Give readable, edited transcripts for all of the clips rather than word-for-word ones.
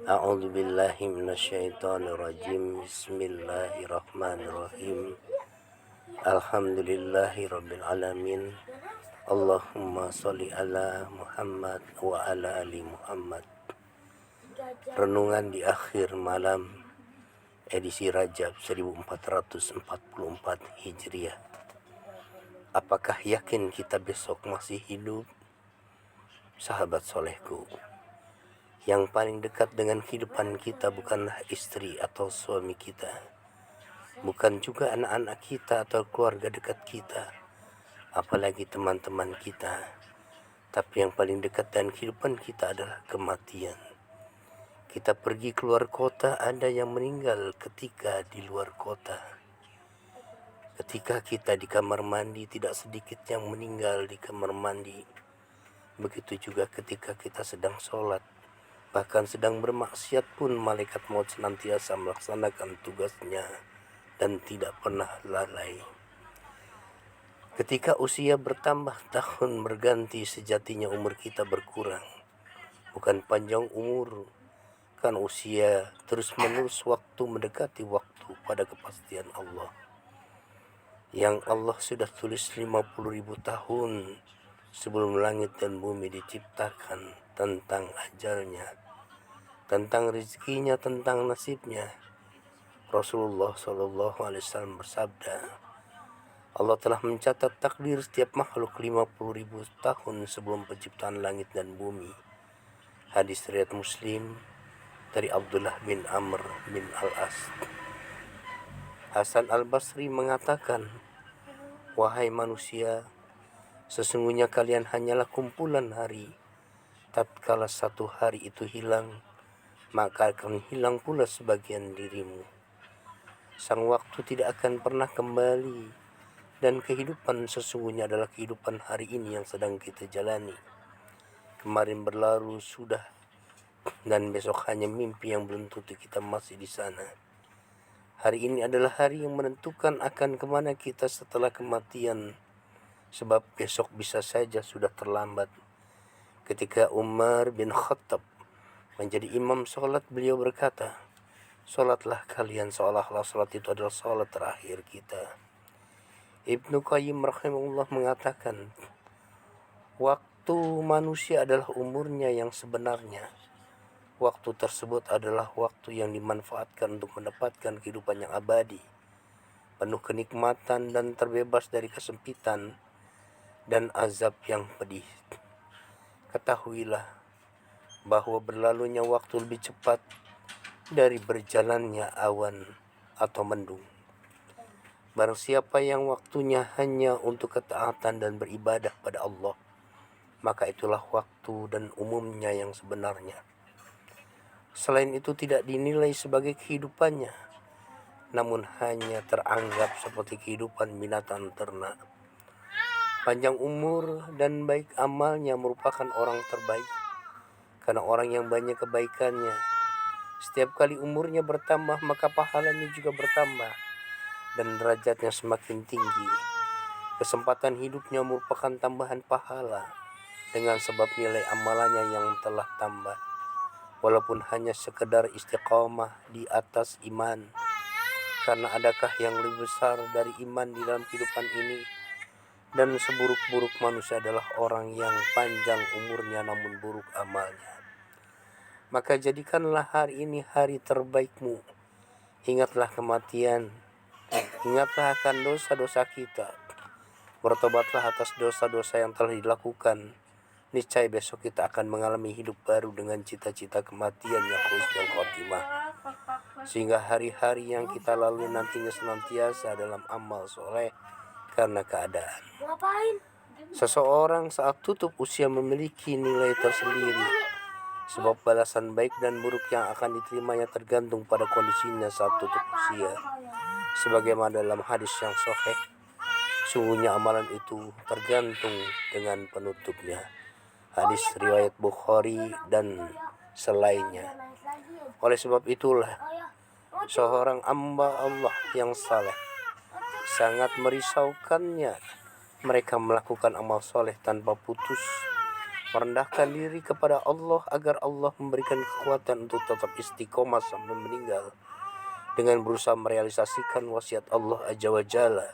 A'udzu billahi minasyaitonir rajim. Bismillahirrahmanirrahim. Alhamdulillahi rabbil alamin. Allahumma sholli ala Muhammad wa ala ali Muhammad. Renungan di akhir malam edisi Rajab 1444 Hijriah. Apakah yakin kita besok masih hidup? Sahabat solehku, yang paling dekat dengan kehidupan kita bukanlah istri atau suami kita, bukan juga anak-anak kita atau keluarga dekat kita, apalagi teman-teman kita. Tapi yang paling dekat dengan kehidupan kita adalah kematian. Kita pergi keluar kota, ada yang meninggal ketika di luar kota. Ketika kita di kamar mandi, tidak sedikit yang meninggal di kamar mandi. Begitu juga ketika kita sedang sholat, bahkan sedang bermaksiat pun malaikat maut senantiasa melaksanakan tugasnya dan tidak pernah lalai. Ketika usia bertambah, tahun berganti, sejatinya umur kita berkurang. Bukan panjang umur, kan usia terus menerus, waktu mendekati waktu pada kepastian Allah. Yang Allah sudah tulis 50.000 tahun sebelum langit dan bumi diciptakan, tentang ajalnya, tentang rezekinya, tentang nasibnya. Rasulullah SAW bersabda, Allah telah mencatat takdir setiap makhluk 50.000 tahun sebelum penciptaan langit dan bumi. Hadis riwayat Muslim dari Abdullah bin Amr bin Al-As. Hasan Al-Basri mengatakan, wahai manusia, sesungguhnya kalian hanyalah kumpulan hari. Tatkala satu hari itu hilang, maka akan hilang pula sebagian dirimu. Sang waktu tidak akan pernah kembali, dan kehidupan sesungguhnya adalah kehidupan hari ini yang sedang kita jalani. Kemarin berlalu sudah, dan besok hanya mimpi yang belum tentu kita masih di sana. Hari ini adalah hari yang menentukan akan kemana kita setelah kematian, sebab besok bisa saja sudah terlambat. Ketika Umar bin Khattab menjadi imam sholat, beliau berkata, sholatlah kalian seolah-olah sholat itu adalah sholat terakhir kita. Ibnu Qayyim rahimahullah mengatakan, waktu manusia adalah umurnya yang sebenarnya. Waktu tersebut adalah waktu yang dimanfaatkan untuk mendapatkan kehidupan yang abadi, penuh kenikmatan dan terbebas dari kesempitan dan azab yang pedih. Ketahuilah bahwa berlalunya waktu lebih cepat dari berjalannya awan atau mendung. Barang siapa yang waktunya hanya untuk ketaatan dan beribadah pada Allah, maka itulah waktu dan umumnya yang sebenarnya. Selain itu tidak dinilai sebagai kehidupannya, namun hanya teranggap seperti kehidupan binatang ternak. Panjang umur dan baik amalnya merupakan orang terbaik, karena orang yang banyak kebaikannya. Setiap kali umurnya bertambah, maka pahalanya juga bertambah dan derajatnya semakin tinggi. Kesempatan hidupnya merupakan tambahan pahala dengan sebab nilai amalannya yang telah tambah, walaupun hanya sekedar istiqamah di atas iman. Karena adakah yang lebih besar dari iman di dalam kehidupan ini? Dan seburuk-buruk manusia adalah orang yang panjang umurnya namun buruk amalnya. Maka jadikanlah hari ini hari terbaikmu. Ingatlah kematian, ingatlah akan dosa-dosa kita. Bertobatlah atas dosa-dosa yang telah dilakukan. Niscaya besok kita akan mengalami hidup baru dengan cita-cita kematian yang husnul khotimah. Sehingga hari-hari yang kita lalui nantinya senantiasa dalam amal soleh karena keadaan. Seseorang saat tutup usia memiliki nilai tersendiri, sebab balasan baik dan buruk yang akan diterimanya tergantung pada kondisinya saat tutup usia. Sebagaimana dalam hadis yang sahih, sungguhnya amalan itu tergantung dengan penutupnya. Hadis riwayat Bukhari dan selainnya. Oleh sebab itulah, seorang hamba Allah yang saleh sangat merisaukannya mereka melakukan amal soleh tanpa putus, merendahkan diri kepada Allah agar Allah memberikan kekuatan untuk tetap istiqomah sampai meninggal, dengan berusaha merealisasikan wasiat Allah Azza wa Jalla.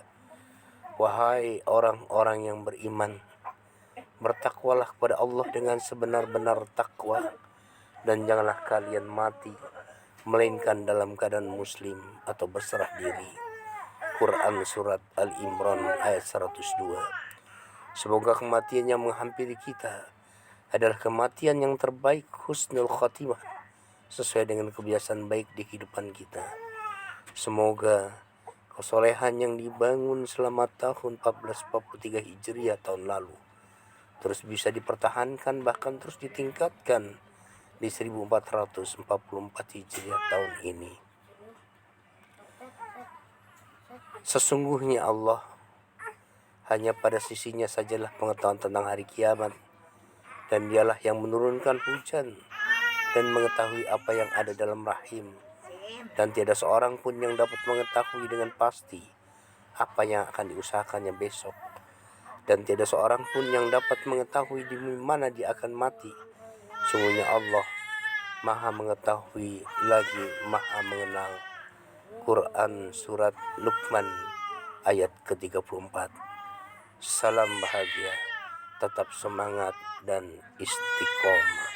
Wahai orang-orang yang beriman, bertakwalah kepada Allah dengan sebenar-benar takwa, dan janganlah kalian mati melainkan dalam keadaan muslim atau berserah diri. Quran Surat Al-Imran ayat 102. Semoga kematian yang menghampiri kita adalah kematian yang terbaik, husnul khatimah, sesuai dengan kebiasaan baik di kehidupan kita. Semoga kesolehan yang dibangun selama tahun 1443 Hijriah tahun lalu terus bisa dipertahankan, bahkan terus ditingkatkan di 1444 Hijriah tahun ini. Sesungguhnya Allah, hanya pada sisinya sajalah pengetahuan tentang hari kiamat, dan dialah yang menurunkan hujan dan mengetahui apa yang ada dalam rahim, dan tiada seorang pun yang dapat mengetahui dengan pasti apa yang akan diusahakannya besok, dan tiada seorang pun yang dapat mengetahui di mana dia akan mati. Sungguhnya Allah Maha mengetahui lagi Maha mengenal. Quran Surat Luqman ayat ke-34. Salam bahagia, tetap semangat dan istiqomah.